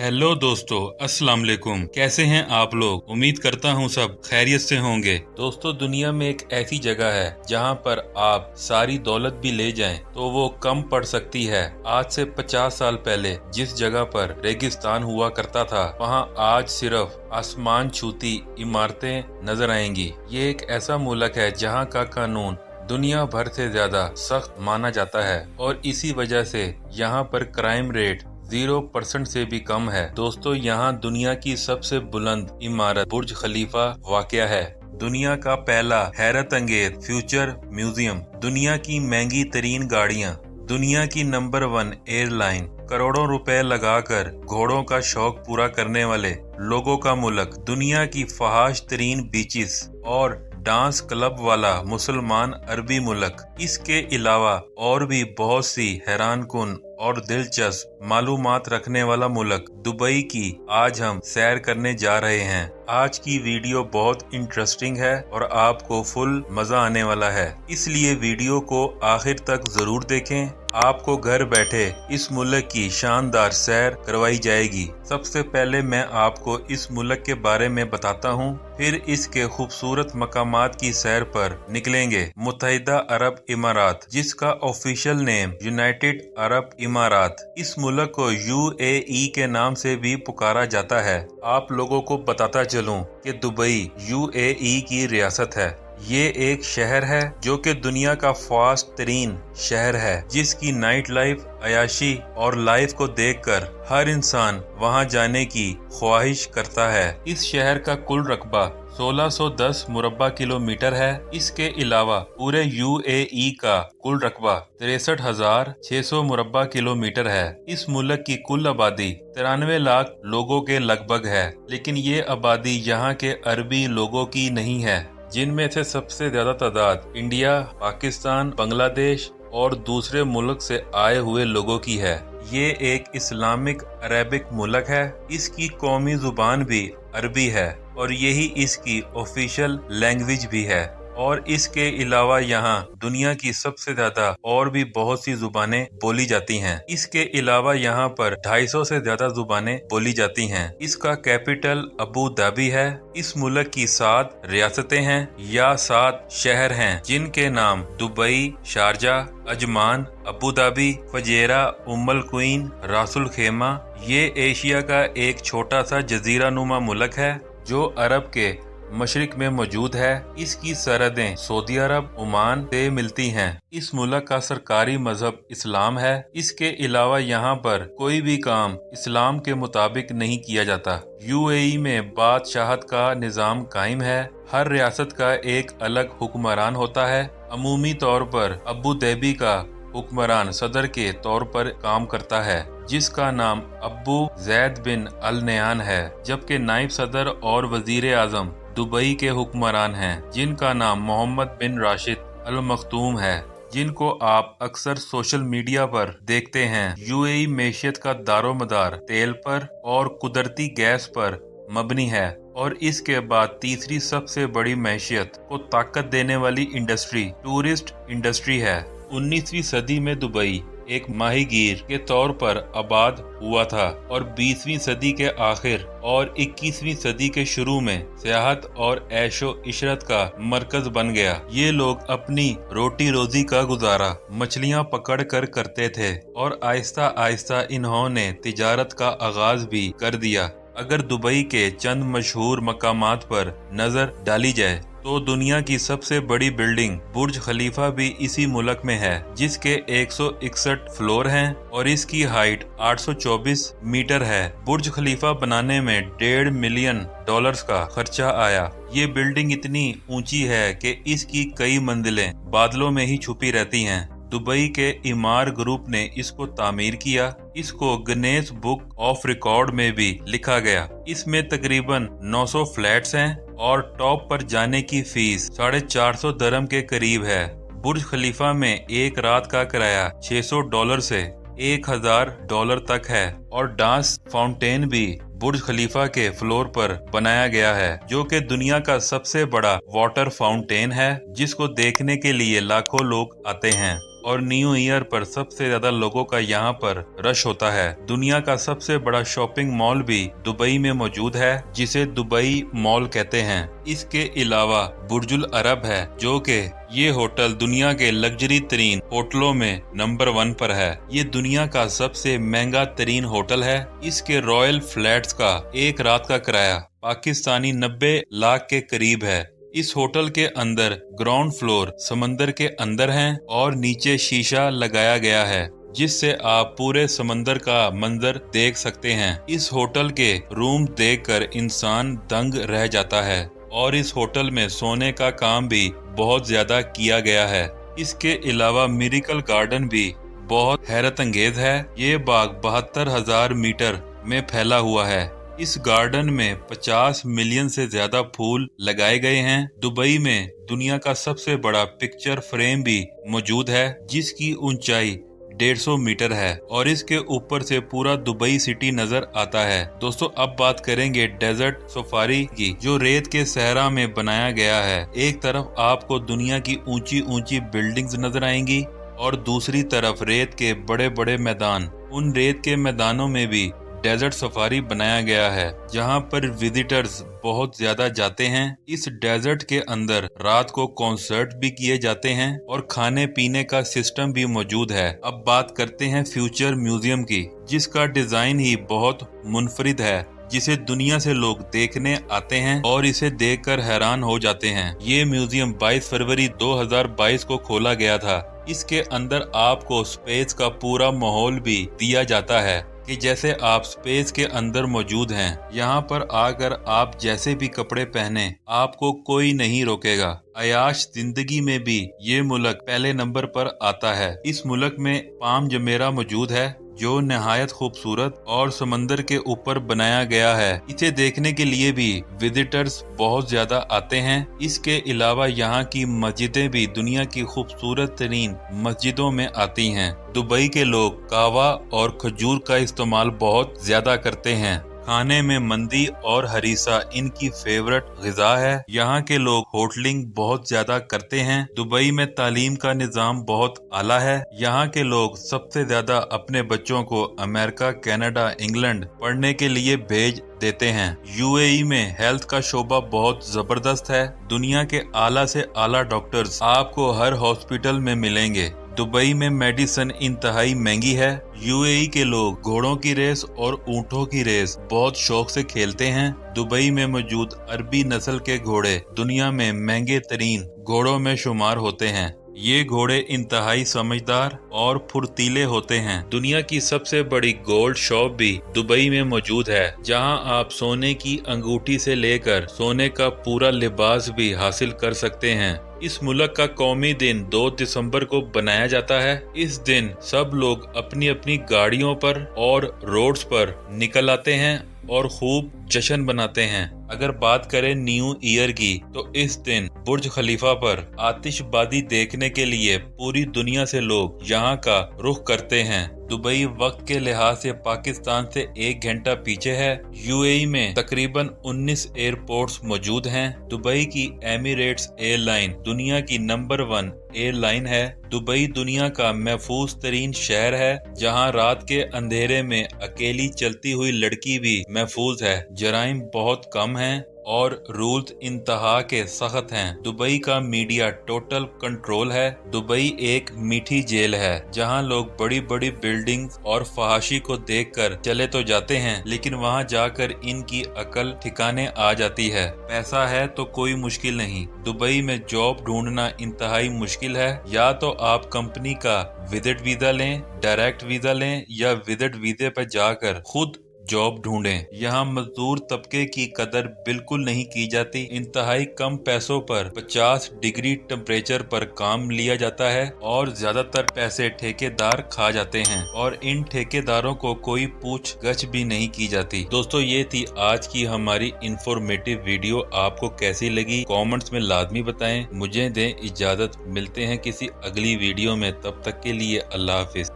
Hello दोस्तों, अस्सलाम वालेकुम। कैसे हैं आप लोग? उम्मीद करता हूं सब खैरियत से होंगे। दोस्तों, दुनिया में एक ऐसी जगह है जहां पर आप सारी दौलत भी ले जाएं तो वो कम पड़ सकती है। आज से 50 साल पहले जिस जगह पर रेगिस्तान हुआ करता था, वहां आज सिर्फ आसमान छूती इमारतें नजर आएंगी। ये एक ऐसा मुल्क है जहां का कानून दुनिया भर से ज्यादा सख्त माना जाता है और इसी वजह से यहाँ पर क्राइम रेट 0% से भी कम है। दोस्तों, यहाँ दुनिया की सबसे बुलंद इमारत बुर्ज खलीफा वाक़या है। दुनिया का पहला हैरत अंगेज फ्यूचर म्यूजियम, दुनिया की महंगी तरीन गाड़ियाँ, दुनिया की नंबर 1 एयरलाइन, करोड़ों रुपए लगाकर घोड़ों का शौक पूरा करने वाले लोगों का मुल्क, दुनिया की फहाश तरीन बीचेस और डांस क्लब वाला मुसलमान अरबी मुल्क। इसके अलावा और भी बहुत सी हैरान कुन और दिलचस्प मालूमात रखने वाला मुल्क दुबई की आज हम सैर करने जा रहे हैं। आज की वीडियो बहुत इंटरेस्टिंग है और आपको फुल मजा आने वाला है, इसलिए वीडियो को आखिर तक जरूर देखें। आपको घर बैठे इस मुल्क की शानदार सैर करवाई जाएगी। सबसे पहले मैं आपको इस मुल्क के बारे में बताता हूँ, फिर इसके खूबसूरत मकामात की सैर पर निकलेंगे। मुत्तहिदा अरब इमारात, जिसका ऑफिशियल नेम यूनाइटेड अरब इमारात, इस मुल्क को UAE के नाम से भी पुकारा जाता है। आप लोगों को बताता चलूं कि दुबई UAE की रियासत है। ये एक शहर है जो कि दुनिया का फास्ट तरीन शहर है, जिसकी नाइट लाइफ, अयाशी और लाइफ को देखकर हर इंसान वहां जाने की ख्वाहिश करता है। इस शहर का कुल रकबा 1610 मुरब्बा किलोमीटर है। इसके अलावा पूरे UAE का कुल रकबा 63,600 मुरब्बा किलोमीटर है। इस मुल्क की कुल आबादी 93 लाख लोगों के लगभग है, लेकिन ये आबादी यहाँ के अरबी लोगों की नहीं है, जिनमें से सबसे ज्यादा तादाद इंडिया, पाकिस्तान, बांग्लादेश और दूसरे मुल्क से आए हुए लोगों की है। ये एक इस्लामिक अरेबिक मुल्क है। इसकी कौमी जुबान भी अरबी है और यही इसकी ऑफिशियल लैंग्वेज भी है। और इसके अलावा यहाँ दुनिया की सबसे ज्यादा और भी बहुत सी जुबानें बोली जाती हैं। इसके अलावा यहाँ पर 250 से ज्यादा जुबानें बोली जाती हैं। इसका कैपिटल अबू धाबी है। इस मुल्क की 7 रियासतें हैं या 7 शहर हैं, जिनके नाम Dubai, Sharjah, Ajman, Abu Dhabi, Fujairah, Umm al Quwain, Ras al Khaimah. ये एशिया का एक छोटा सा जजीरा नुमा मुल्क है जो अरब के मशरिक में मौजूद है। इसकी सरहदें सऊदी अरब, ओमान से मिलती हैं। इस मुल्क का सरकारी मजहब इस्लाम है। इसके अलावा यहाँ पर कोई भी काम इस्लाम के मुताबिक नहीं किया जाता। UAE में बादशाहत का निज़ाम कायम है। हर रियासत का एक अलग हुक्मरान होता है। अमूमी तौर पर अबू धाबी का हुक्मरान सदर के तौर पर काम करता है, जिसका नाम अब्बू जैद बिन अल नयान है, जबकि नायब सदर और वजीर आजम दुबई के हुक्मरान हैं, जिनका नाम मोहम्मद बिन राशिद अल मखतूम है, जिनको आप अक्सर सोशल मीडिया पर देखते हैं। UAE मैशियत का दारोमदार तेल पर और कुदरती गैस पर मबनी है और इसके बाद तीसरी सबसे बड़ी मैशियत को ताकत देने वाली इंडस्ट्री टूरिस्ट इंडस्ट्री है। 19वीं सदी में दुबई एक माहीगीर के तौर पर आबाद हुआ था और 20वीं सदी के आखिर और 21वीं सदी के शुरू में सियाहत और ऐशो इशरत का मरकज बन गया। ये लोग अपनी रोटी रोजी का गुजारा मछलियां पकड़ कर करते थे और आहिस्ता आहिस्ता इन्होंने तिजारत का आगाज भी कर दिया। अगर दुबई के चंद मशहूर मकामात पर नजर डाली जाए तो दुनिया की सबसे बड़ी बिल्डिंग बुर्ज खलीफा भी इसी मुल्क में है, जिसके 161 फ्लोर हैं और इसकी हाइट 824 मीटर है। बुर्ज खलीफा बनाने में $1.5 मिलियन का खर्चा आया। ये बिल्डिंग इतनी ऊंची है कि इसकी कई मंजिलें बादलों में ही छुपी रहती हैं। दुबई के इमार ग्रुप ने इसको तामीर किया। इसको गिनेस बुक ऑफ रिकॉर्ड में भी लिखा गया। इसमें तकरीबन 900 फ्लैट्स हैं और टॉप पर जाने की फीस $450 दरम के करीब है। बुर्ज खलीफा में एक रात का किराया $600 से $1,000 तक है और डांस फाउंटेन भी बुर्ज खलीफा के फ्लोर पर बनाया गया है, जो कि दुनिया का सबसे बड़ा वाटर फाउंटेन है, जिसको देखने के लिए लाखों लोग आते हैं। और न्यू ईयर पर सबसे ज्यादा लोगों का यहाँ पर रश होता है। दुनिया का सबसे बड़ा शॉपिंग मॉल भी दुबई में मौजूद है, जिसे दुबई मॉल कहते हैं। इसके अलावा बुर्जुल अरब है, जो कि ये होटल दुनिया के लग्जरी तरीन होटलों में नंबर 1 पर है। ये दुनिया का सबसे महंगा तरीन होटल है। इसके रॉयल फ्लैट्स का एक रात का किराया पाकिस्तानी 90 लाख के करीब है। इस होटल के अंदर ग्राउंड फ्लोर समंदर के अंदर है और नीचे शीशा लगाया गया है, जिससे आप पूरे समंदर का मंजर देख सकते हैं। इस होटल के रूम देखकर इंसान दंग रह जाता है और इस होटल में सोने का काम भी बहुत ज्यादा किया गया है। इसके अलावा मिरेकल गार्डन भी बहुत हैरत अंगेज है। ये बाग 72,000 मीटर में फैला हुआ है। इस गार्डन में 50 मिलियन से ज्यादा फूल लगाए गए हैं। दुबई में दुनिया का सबसे बड़ा पिक्चर फ्रेम भी मौजूद है, जिसकी ऊंचाई 150 मीटर है और इसके ऊपर से पूरा दुबई सिटी नजर आता है। दोस्तों, अब बात करेंगे डेजर्ट सफारी की, जो रेत के सहरा में बनाया गया है। एक तरफ आपको दुनिया की ऊंची ऊंची बिल्डिंग्स नजर आएंगी और दूसरी तरफ रेत के बड़े बड़े मैदान। उन रेत के मैदानों में भी डेजर्ट सफारी बनाया गया है, जहां पर विजिटर्स बहुत ज्यादा जाते हैं। इस डेजर्ट के अंदर रात को कॉन्सर्ट भी किए जाते हैं और खाने पीने का सिस्टम भी मौजूद है। अब बात करते हैं फ्यूचर म्यूजियम की, जिसका डिजाइन ही बहुत मुनफरिद है, जिसे दुनिया से लोग देखने आते हैं और इसे देखकर हैरान हो जाते हैं। ये म्यूजियम 22 फरवरी 2022 को खोला गया था। इसके अंदर आपको स्पेस का पूरा माहौल भी दिया जाता है कि जैसे आप स्पेस के अंदर मौजूद हैं। यहाँ पर आकर आप जैसे भी कपड़े पहने, आपको कोई नहीं रोकेगा। अयाश जिंदगी में भी ये मुल्क पहले नंबर पर आता है। इस मुल्क में पाम जमेरा मौजूद है, जो निहायत खूबसूरत और समंदर के ऊपर बनाया गया है। इसे देखने के लिए भी विजिटर्स बहुत ज्यादा आते हैं। इसके अलावा यहाँ की मस्जिदें भी दुनिया की खूबसूरत तरीन मस्जिदों में आती हैं। दुबई के लोग कहवा और खजूर का इस्तेमाल बहुत ज्यादा करते हैं। खाने में मंदी और हरीसा इनकी फेवरेट ग़िज़ा है। यहाँ के लोग होटलिंग बहुत ज्यादा करते हैं। दुबई में तालीम का निज़ाम बहुत आला है। यहाँ के लोग सबसे ज्यादा अपने बच्चों को अमेरिका, कनाडा, इंग्लैंड पढ़ने के लिए भेज देते हैं। यूएई में हेल्थ का शोबा बहुत जबरदस्त है। दुनिया के आला से आला डॉक्टर्स आपको हर हॉस्पिटल में मिलेंगे। दुबई में मेडिसिन इंतहाई महंगी है। यूएई के लोग घोड़ों की रेस और ऊंटों की रेस बहुत शौक से खेलते हैं। दुबई में मौजूद अरबी नस्ल के घोड़े दुनिया में महंगे तरीन घोड़ों में शुमार होते हैं। ये घोड़े इंतहाई समझदार और फुर्तीले होते हैं। दुनिया की सबसे बड़ी गोल्ड शॉप भी दुबई में मौजूद है, जहां आप सोने की अंगूठी से लेकर सोने का पूरा लिबास भी हासिल कर सकते हैं। इस मुल्क का कौमी दिन 2 दिसंबर को बनाया जाता है। इस दिन सब लोग अपनी अपनी गाड़ियों पर और रोड्स पर निकल आते हैं और खूब जश्न बनाते हैं। अगर बात करें न्यू ईयर की, तो इस दिन बुर्ज खलीफा पर आतिशबाजी देखने के लिए पूरी दुनिया से लोग यहाँ का रुख करते हैं। दुबई वक्त के लिहाज से पाकिस्तान से 1 घंटा पीछे है। यूएई में तकरीबन 19 एयरपोर्ट्स मौजूद हैं। दुबई की एमिरेट्स एयरलाइन दुनिया की नंबर 1 एयरलाइन है। दुबई दुनिया का महफूज तरीन शहर है, जहां रात के अंधेरे में अकेली चलती हुई लड़की भी महफूज है। जराइम बहुत कम हैं और रूल्स इंतहा के सख्त हैं। दुबई का मीडिया टोटल कंट्रोल है। दुबई एक मीठी जेल है, जहां लोग बड़ी बड़ी बिल्डिंग्स और फहाशी को देखकर चले तो जाते हैं, लेकिन वहां जाकर इनकी अकल ठिकाने आ जाती है। पैसा है तो कोई मुश्किल नहीं। दुबई में जॉब ढूंढना इंतहाई मुश्किल है। या तो आप कंपनी का विजिट वीजा लें, डायरेक्ट वीजा लें, या विजिट वीजे पर जाकर खुद जॉब ढूंढें। यहाँ मजदूर तबके की कदर बिल्कुल नहीं की जाती। इंतहाई कम पैसों पर 50 डिग्री टेम्परेचर पर काम लिया जाता है और ज्यादातर पैसे ठेकेदार खा जाते हैं और इन ठेकेदारों को कोई पूछ-गछ भी नहीं की जाती। दोस्तों, ये थी आज की हमारी इंफॉर्मेटिव वीडियो। आपको कैसी लगी कमेंट्स में लाजमी बताएं। मुझे दें इजाजत, मिलते हैं किसी अगली वीडियो में। तब तक के लिए अल्लाह हाफिज।